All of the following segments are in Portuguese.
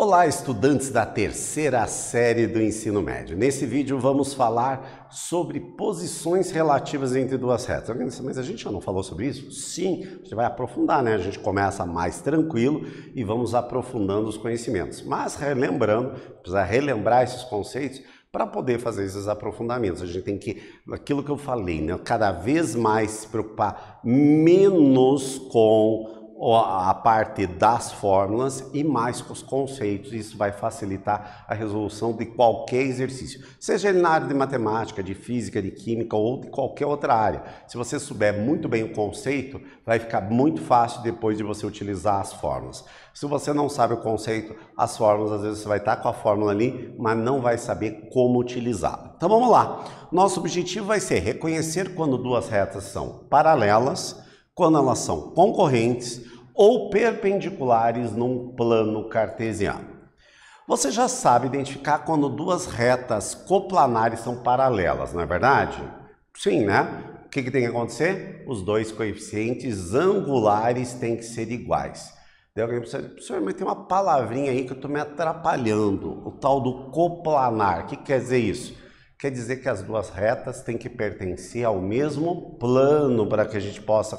Olá, estudantes da terceira série do ensino médio. Nesse vídeo vamos falar sobre posições relativas entre duas retas. Mas a gente já não falou sobre isso? Sim, a gente vai aprofundar, né? A gente começa mais tranquilo e vamos aprofundando os conhecimentos. Mas relembrando, precisa relembrar esses conceitos para poder fazer esses aprofundamentos. A gente tem que, aquilo que eu falei, né? Cada vez mais se preocupar menos com a parte das fórmulas e mais com os conceitos. Isso vai facilitar a resolução de qualquer exercício, seja ele na área de matemática, de física, de química ou de qualquer outra área. Se você souber muito bem o conceito, vai ficar muito fácil depois de você utilizar as fórmulas. Se você não sabe o conceito, as fórmulas, às vezes você vai estar com a fórmula ali, mas não vai saber como utilizá-la. Então vamos lá. Nosso objetivo vai ser reconhecer quando duas retas são paralelas, quando elas são concorrentes ou perpendiculares num plano cartesiano. Você já sabe identificar quando duas retas coplanares são paralelas, não é verdade? Sim, né? O que tem que acontecer? Os dois coeficientes angulares têm que ser iguais. Daí alguém precisa dizer, professor, mas tem uma palavrinha aí que eu estou me atrapalhando, o tal do coplanar. O que quer dizer isso? Quer dizer que as duas retas têm que pertencer ao mesmo plano para que a gente possa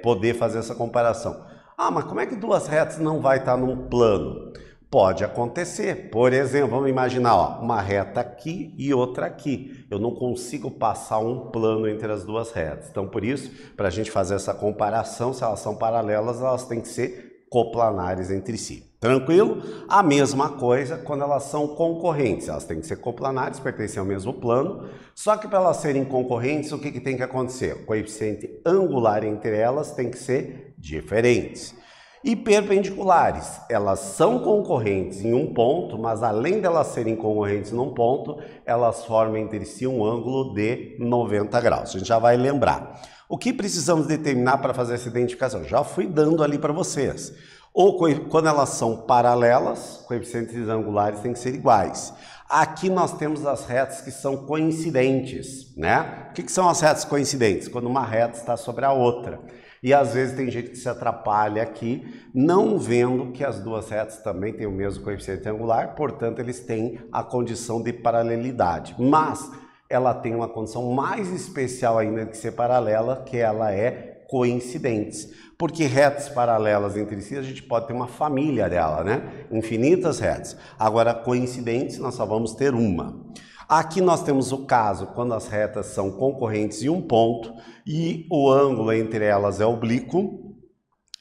poder fazer essa comparação. Ah, mas como é que duas retas não vai estar num plano? Pode acontecer. Por exemplo, vamos imaginar uma reta aqui e outra aqui. Eu não consigo passar um plano entre as duas retas. Então, por isso, para a gente fazer essa comparação, se elas são paralelas, elas têm que ser coplanares entre si. Tranquilo? A mesma coisa quando elas são concorrentes. Elas têm que ser coplanares, pertencem ao mesmo plano. Só que para elas serem concorrentes, o que tem que acontecer? O coeficiente angular entre elas tem que ser diferentes. E perpendiculares, elas são concorrentes em um ponto, mas além delas serem concorrentes num ponto, elas formam entre si um ângulo de 90 graus. A gente já vai lembrar. O que precisamos determinar para fazer essa identificação? Já fui dando ali para vocês. Ou quando elas são paralelas, coeficientes angulares têm que ser iguais. Aqui nós temos as retas que são coincidentes, né? O que são as retas coincidentes? Quando uma reta está sobre a outra. E às vezes tem gente que se atrapalha aqui, não vendo que as duas retas também têm o mesmo coeficiente angular, portanto eles têm a condição de paralelidade. Mas ela tem uma condição mais especial ainda de ser paralela, que ela é coincidentes. Porque retas paralelas entre si, a gente pode ter uma família dela, né? Infinitas retas. Agora, coincidentes, nós só vamos ter uma. Aqui nós temos o caso quando as retas são concorrentes em um ponto e o ângulo entre elas é oblíquo,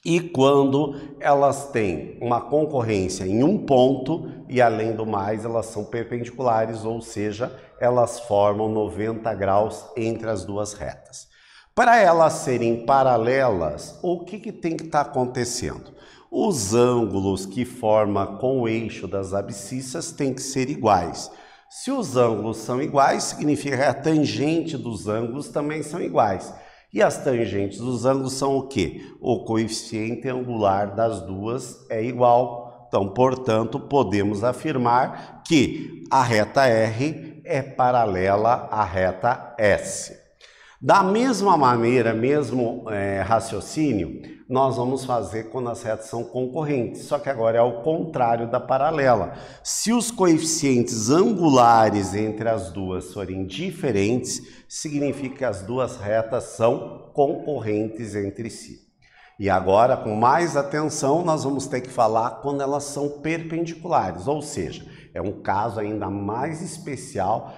e quando elas têm uma concorrência em um ponto e, além do mais, elas são perpendiculares, ou seja, elas formam 90 graus entre as duas retas. Para elas serem paralelas, o que tem que estar acontecendo? Os ângulos que formam com o eixo das abscissas têm que ser iguais. Se os ângulos são iguais, significa que a tangente dos ângulos também são iguais. E as tangentes dos ângulos são o quê? O coeficiente angular das duas é igual. Então, portanto, podemos afirmar que a reta R é paralela à reta S. Da mesma maneira, mesmo raciocínio, nós vamos fazer quando as retas são concorrentes, só que agora é ao contrário da paralela. Se os coeficientes angulares entre as duas forem diferentes, significa que as duas retas são concorrentes entre si. E agora, com mais atenção, nós vamos ter que falar quando elas são perpendiculares, ou seja, é um caso ainda mais especial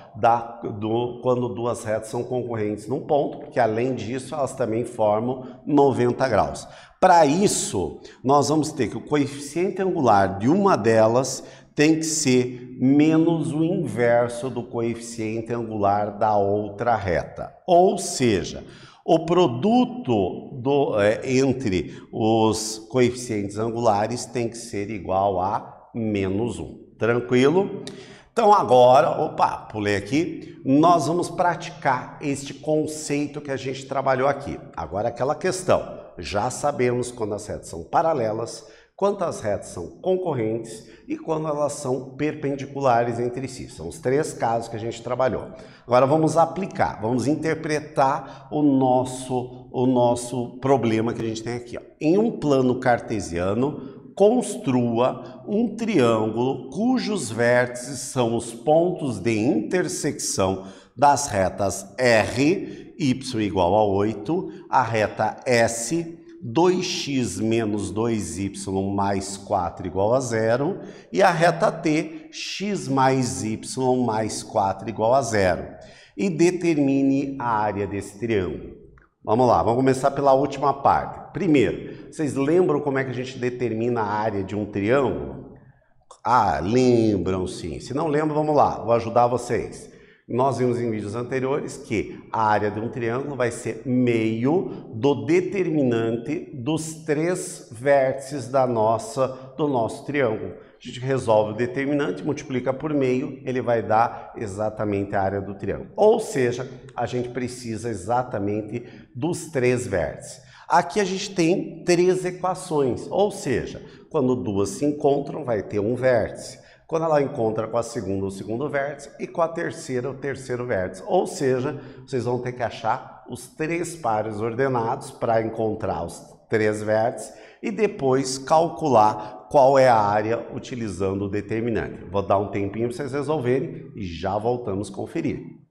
quando duas retas são concorrentes num ponto, porque além disso elas também formam 90 graus. Para isso, nós vamos ter que o coeficiente angular de uma delas tem que ser menos o inverso do coeficiente angular da outra reta, ou seja, o produto entre os coeficientes angulares tem que ser igual a menos 1. Tranquilo? Então agora, pulei aqui, nós vamos praticar este conceito que a gente trabalhou aqui. Agora aquela questão, já sabemos quando as retas são paralelas, quando as retas são concorrentes e quando elas são perpendiculares entre si. São os três casos que a gente trabalhou. Agora vamos aplicar, vamos interpretar o nosso problema que a gente tem aqui. Em um plano cartesiano, construa um triângulo cujos vértices são os pontos de intersecção das retas R, y igual a 8, a reta S, 2x menos 2y mais 4 igual a 0, e a reta T, x mais y mais 4 igual a 0. E determine a área desse triângulo. Vamos lá, vamos começar pela última parte. Primeiro, vocês lembram como é que a gente determina a área de um triângulo? Ah, lembram sim. Se não lembram, vamos lá, vou ajudar vocês. Nós vimos em vídeos anteriores que a área de um triângulo vai ser meio do determinante dos 3 vértices do nosso triângulo. A gente resolve o determinante, multiplica por meio, ele vai dar exatamente a área do triângulo. Ou seja, a gente precisa exatamente dos 3 vértices. Aqui a gente tem 3 equações, ou seja, quando duas se encontram, vai ter um vértice. Quando ela encontra com a segunda, o segundo vértice, e com a terceira, o terceiro vértice. Ou seja, vocês vão ter que achar os 3 pares ordenados para encontrar os 3 vértices e depois calcular qual é a área utilizando o determinante. Vou dar um tempinho para vocês resolverem e já voltamos a conferir.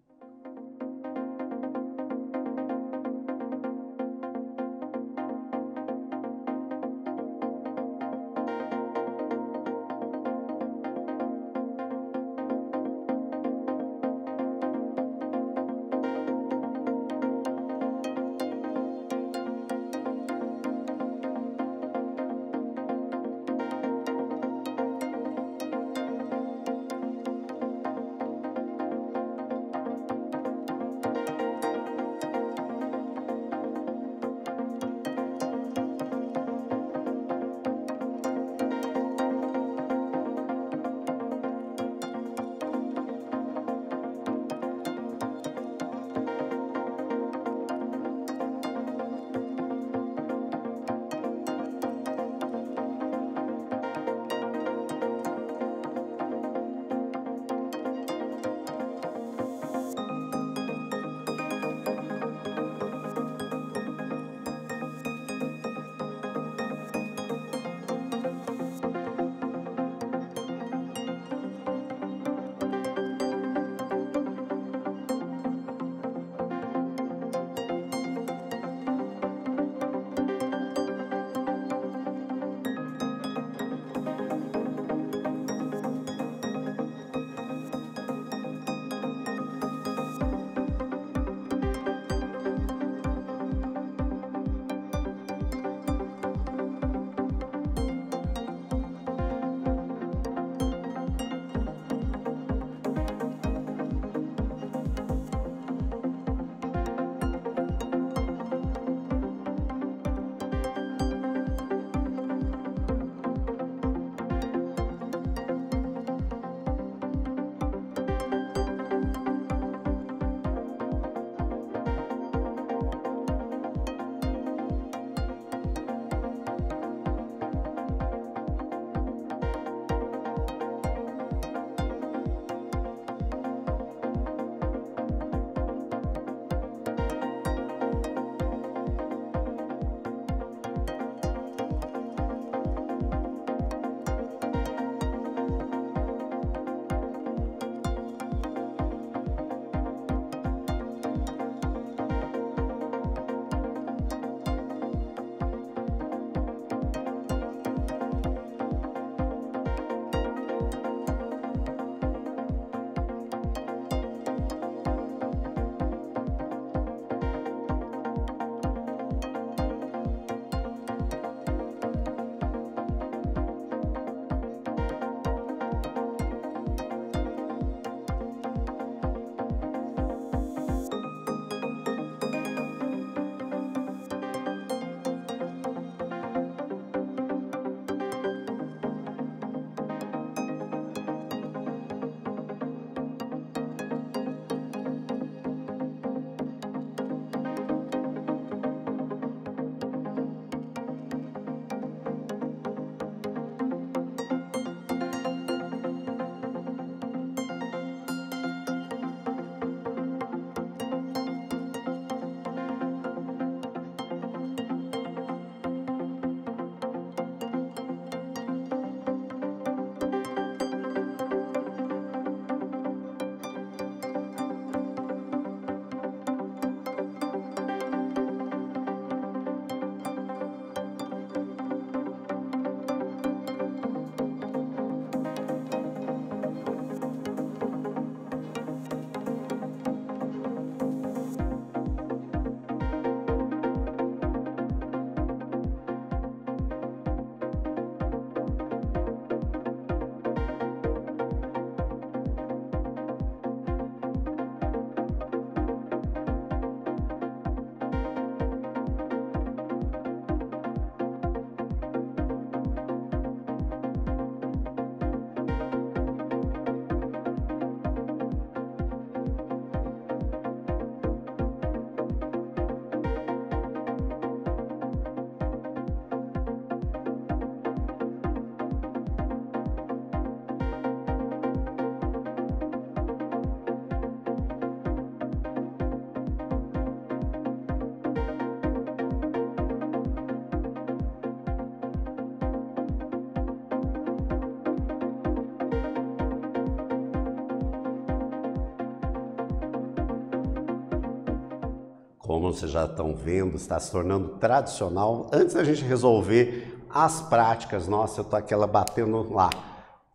como vocês já estão vendo, está se tornando tradicional. Antes da gente resolver as práticas, nossa, eu tô aquela batendo lá.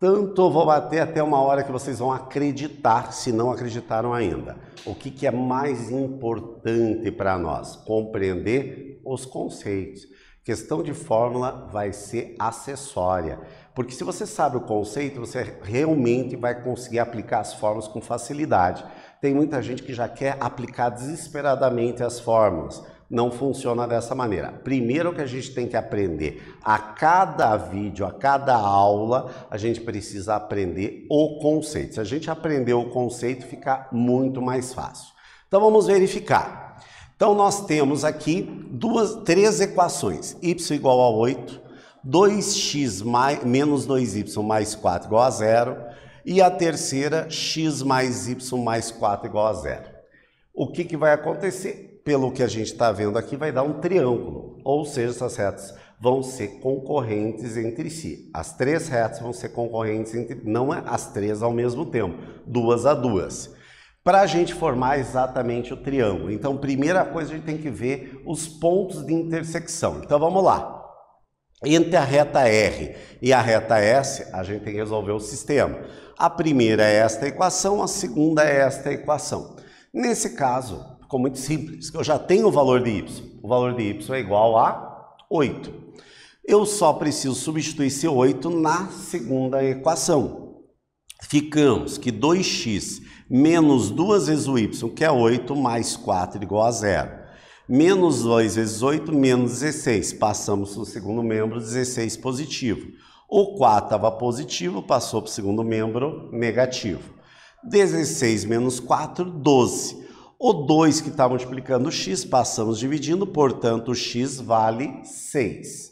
Tanto vou bater até uma hora que vocês vão acreditar, se não acreditaram ainda. O que é mais importante para nós? Compreender os conceitos. Questão de fórmula vai ser acessória, porque se você sabe o conceito, você realmente vai conseguir aplicar as fórmulas com facilidade. Tem muita gente que já quer aplicar desesperadamente as fórmulas. Não funciona dessa maneira. Primeiro que a gente tem que aprender, a cada vídeo, a cada aula, a gente precisa aprender o conceito. Se a gente aprender o conceito, fica muito mais fácil. Então vamos verificar. Então nós temos aqui três equações. Y igual a 8, 2x menos 2y mais 4 igual a 0 e a terceira, x mais y mais 4 igual a 0. O que vai acontecer? Pelo que a gente está vendo aqui, vai dar um triângulo, ou seja, essas retas vão ser concorrentes entre si. As três retas vão ser concorrentes entre, não as três ao mesmo tempo, duas a duas. Para a gente formar exatamente o triângulo, então, primeira coisa, a gente tem que ver os pontos de intersecção. Então, vamos lá. Entre a reta R e a reta S, a gente tem que resolver o sistema. A primeira é esta equação, a segunda é esta equação. Nesse caso, ficou muito simples, que eu já tenho o valor de y. O valor de y é igual a 8. Eu só preciso substituir esse 8 na segunda equação. Ficamos que 2x menos 2 vezes o y, que é 8, mais 4 igual a 0. Menos 2 vezes 8, menos 16. Passamos no segundo membro, 16 positivo. O 4 estava positivo, passou para o segundo membro negativo. 16 menos 4, 12. O 2 que está multiplicando o x, passamos dividindo, portanto, o x vale 6.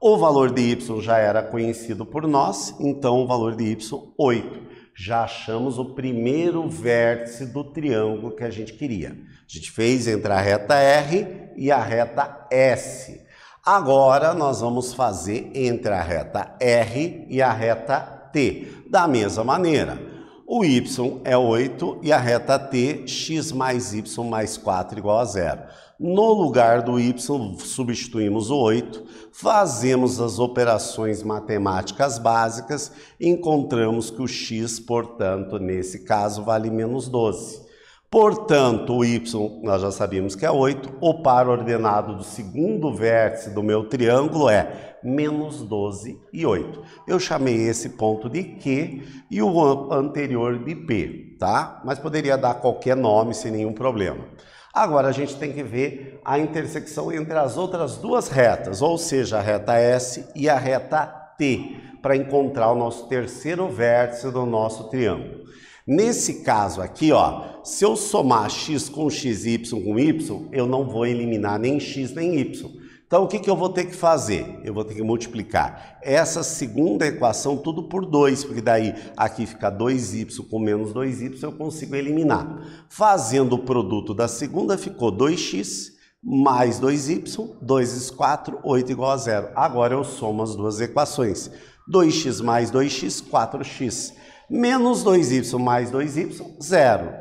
O valor de y já era conhecido por nós, então o valor de y, 8. Já achamos o primeiro vértice do triângulo que a gente queria. A gente fez entre a reta R e a reta S. Agora, nós vamos fazer entre a reta R e a reta T, da mesma maneira. O y é 8 e a reta t, x mais y mais 4 igual a 0. No lugar do y, substituímos o 8, fazemos as operações matemáticas básicas e encontramos que o x, portanto, nesse caso, vale menos 12. Portanto, o y, nós já sabíamos que é 8, o par ordenado do segundo vértice do meu triângulo é menos 12 e 8. Eu chamei esse ponto de Q e o anterior de P, tá? Mas poderia dar qualquer nome sem nenhum problema. Agora a gente tem que ver a intersecção entre as outras duas retas, ou seja, a reta S e a reta T, para encontrar o nosso terceiro vértice do nosso triângulo. Nesse caso aqui, ó, se eu somar x com x e y com y, eu não vou eliminar nem x nem y. Então, o que eu vou ter que fazer? Eu vou ter que multiplicar essa segunda equação tudo por 2, porque daí aqui fica 2y com menos 2y, eu consigo eliminar. Fazendo o produto da segunda, ficou 2x mais 2y, 2 vezes 4, 8 igual a 0. Agora eu somo as duas equações. 2x mais 2x, 4x. Menos 2y mais 2y, 0.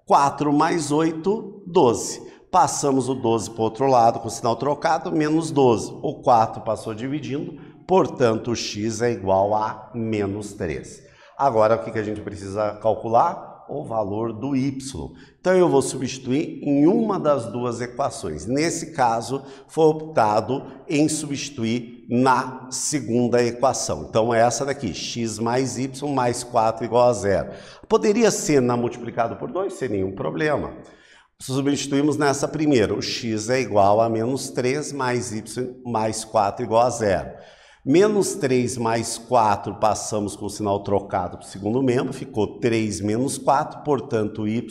4 mais 8, 12. Passamos o 12 para o outro lado com o sinal trocado, menos 12. O 4 passou dividindo, portanto o x é igual a menos 3. Agora o que a gente precisa calcular? O valor do y. Então eu vou substituir em uma das duas equações. Nesse caso, foi optado em substituir na segunda equação. Então é essa daqui, x mais y mais 4 igual a 0. Poderia ser multiplicado por 2, sem nenhum problema. Substituímos nessa primeira, o x é igual a menos 3 mais y mais 4 igual a 0. Menos 3 mais 4, passamos com o sinal trocado para o segundo membro, ficou 3 menos 4, portanto y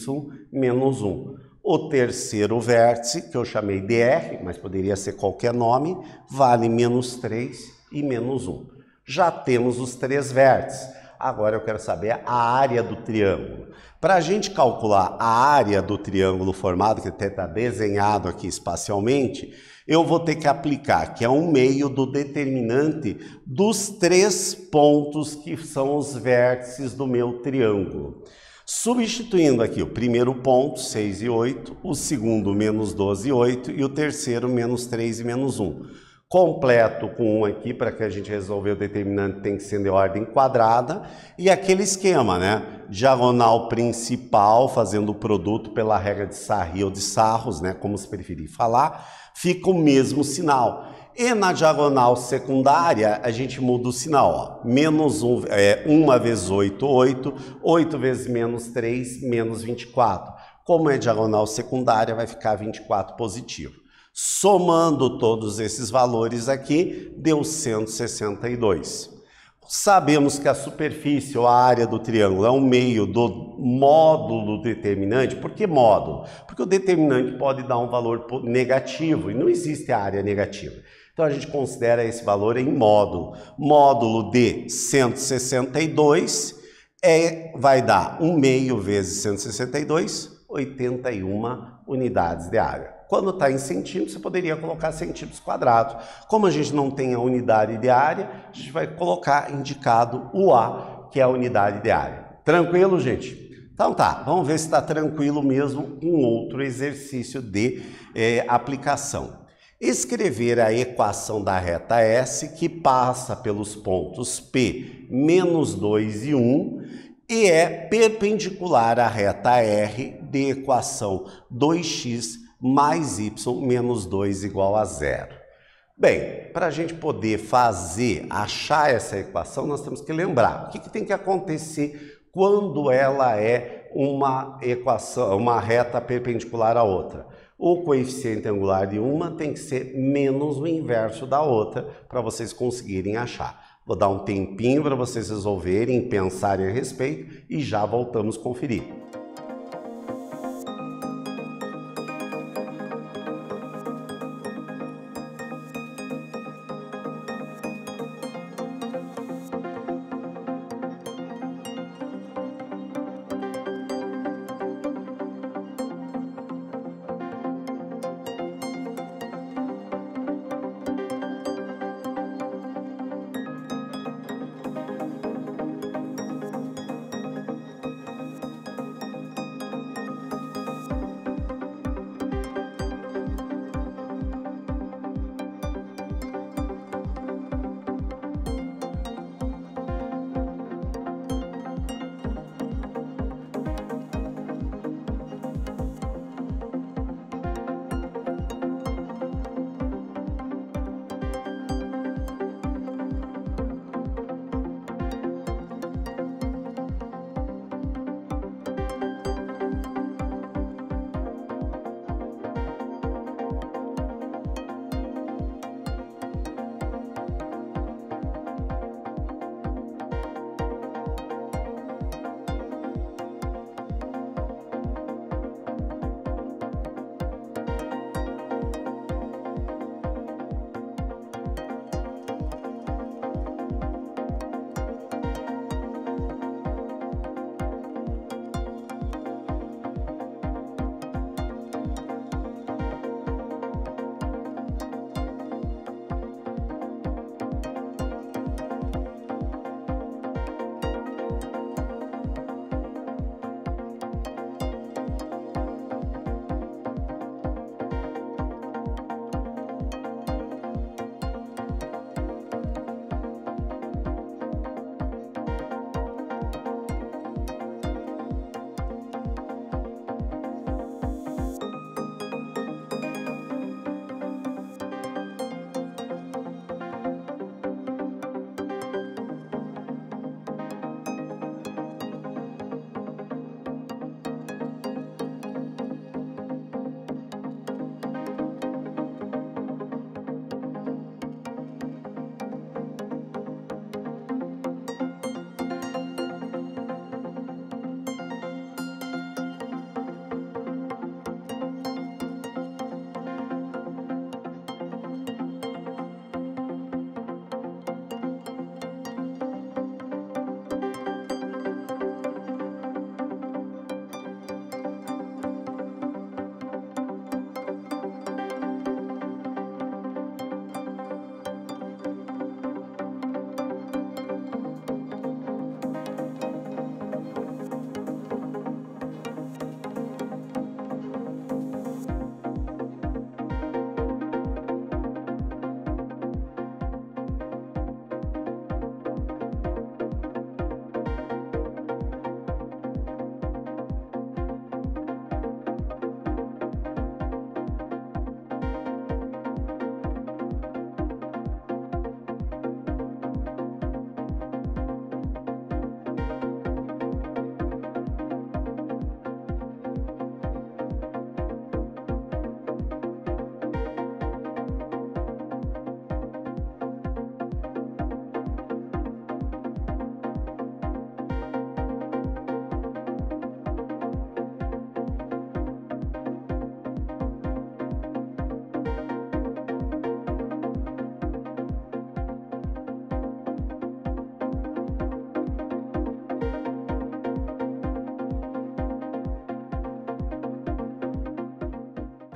menos 1. O terceiro vértice, que eu chamei de R, mas poderia ser qualquer nome, vale menos 3 e menos 1. Já temos os três vértices. Agora eu quero saber a área do triângulo. Para a gente calcular a área do triângulo formado, que até está desenhado aqui espacialmente, eu vou ter que aplicar, que é um meio do determinante dos três pontos que são os vértices do meu triângulo. Substituindo aqui o primeiro ponto, 6 e 8, o segundo, menos 12 e 8, e o terceiro, menos 3 e menos 1. Completo com 1 aqui, para que a gente resolver o determinante tem que ser de ordem quadrada. E aquele esquema, né? Diagonal principal, fazendo o produto pela regra de Sarri ou de Sarros, né? Como se preferir falar, fica o mesmo sinal. E na diagonal secundária, a gente muda o sinal, ó. Menos 1, 1 vezes 8, 8. 8 vezes menos 3, menos 24. Como é diagonal secundária, vai ficar 24 positivo. Somando todos esses valores aqui, deu 162. Sabemos que a superfície ou a área do triângulo é um meio do módulo determinante. Por que módulo? Porque o determinante pode dar um valor negativo e não existe a área negativa. Então a gente considera esse valor em módulo. Módulo de 162 vai dar 1 meio vezes 162, 81 unidades de área. Quando está em centímetros, você poderia colocar centímetros quadrados. Como a gente não tem a unidade de área, a gente vai colocar indicado o A, que é a unidade de área. Tranquilo, gente? Então tá, vamos ver se está tranquilo mesmo um outro exercício de aplicação. Escrever a equação da reta S, que passa pelos pontos P, menos 2 e 1, e é perpendicular à reta R de equação 2x mais y menos 2 igual a 0. Bem, para a gente poder achar essa equação, nós temos que lembrar o que tem que acontecer quando ela é uma equação, uma reta perpendicular à outra. O coeficiente angular de uma tem que ser menos o inverso da outra para vocês conseguirem achar. Vou dar um tempinho para vocês resolverem, pensarem a respeito e já voltamos a conferir.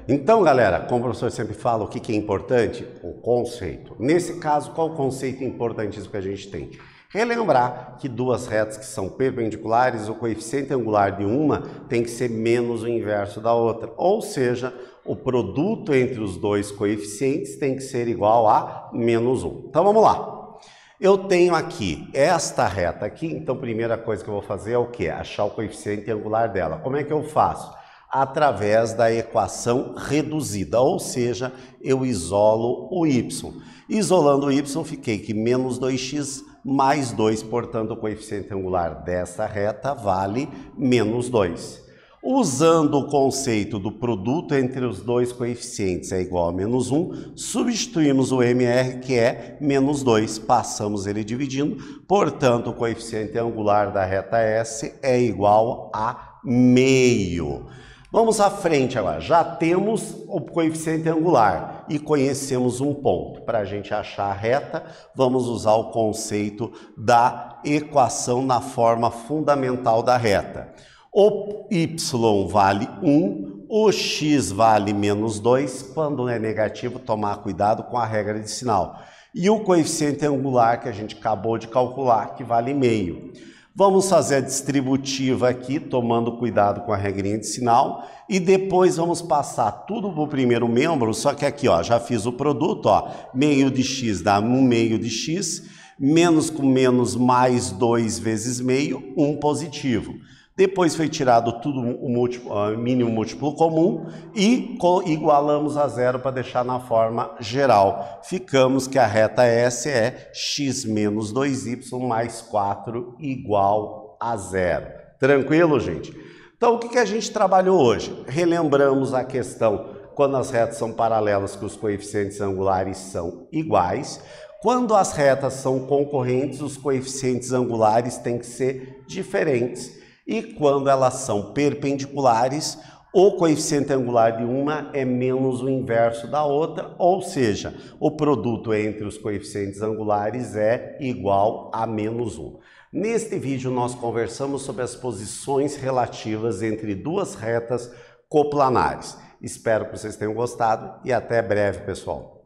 Então, galera, como o professor sempre fala, o que é importante? O conceito. Nesse caso, qual o conceito importantíssimo que a gente tem? Relembrar que duas retas que são perpendiculares, o coeficiente angular de uma tem que ser menos o inverso da outra. Ou seja, o produto entre os dois coeficientes tem que ser igual a menos 1. Então, vamos lá. Eu tenho aqui esta reta aqui, então a primeira coisa que eu vou fazer é o quê? Achar o coeficiente angular dela. Como é que eu faço? Através da equação reduzida, ou seja, eu isolo o y. Isolando o y, fiquei que menos 2x mais 2, portanto, o coeficiente angular dessa reta vale menos 2. Usando o conceito do produto entre os dois coeficientes é igual a menos 1, substituímos o MR, que é menos 2, passamos ele dividindo, portanto, o coeficiente angular da reta S é igual a meio. Vamos à frente agora, já temos o coeficiente angular e conhecemos um ponto. Para a gente achar a reta, vamos usar o conceito da equação na forma fundamental da reta. O y vale 1, o x vale menos 2, quando é negativo, tomar cuidado com a regra de sinal. E o coeficiente angular que a gente acabou de calcular, que vale meio. Vamos fazer a distributiva aqui, tomando cuidado com a regrinha de sinal, e depois vamos passar tudo para o primeiro membro, só que aqui, ó, já fiz o produto, ó, meio de x dá 1 meio de x, menos com menos mais 2 vezes meio, 1 positivo. Depois foi tirado tudo o mínimo múltiplo comum e igualamos a zero para deixar na forma geral. Ficamos que a reta S é x menos 2y mais 4 igual a zero. Tranquilo, gente? Então, o que a gente trabalhou hoje? Relembramos a questão quando as retas são paralelas que os coeficientes angulares são iguais. Quando as retas são concorrentes, os coeficientes angulares têm que ser diferentes. E quando elas são perpendiculares, o coeficiente angular de uma é menos o inverso da outra, ou seja, o produto entre os coeficientes angulares é igual a menos 1. Neste vídeo nós conversamos sobre as posições relativas entre duas retas coplanares. Espero que vocês tenham gostado e até breve, pessoal.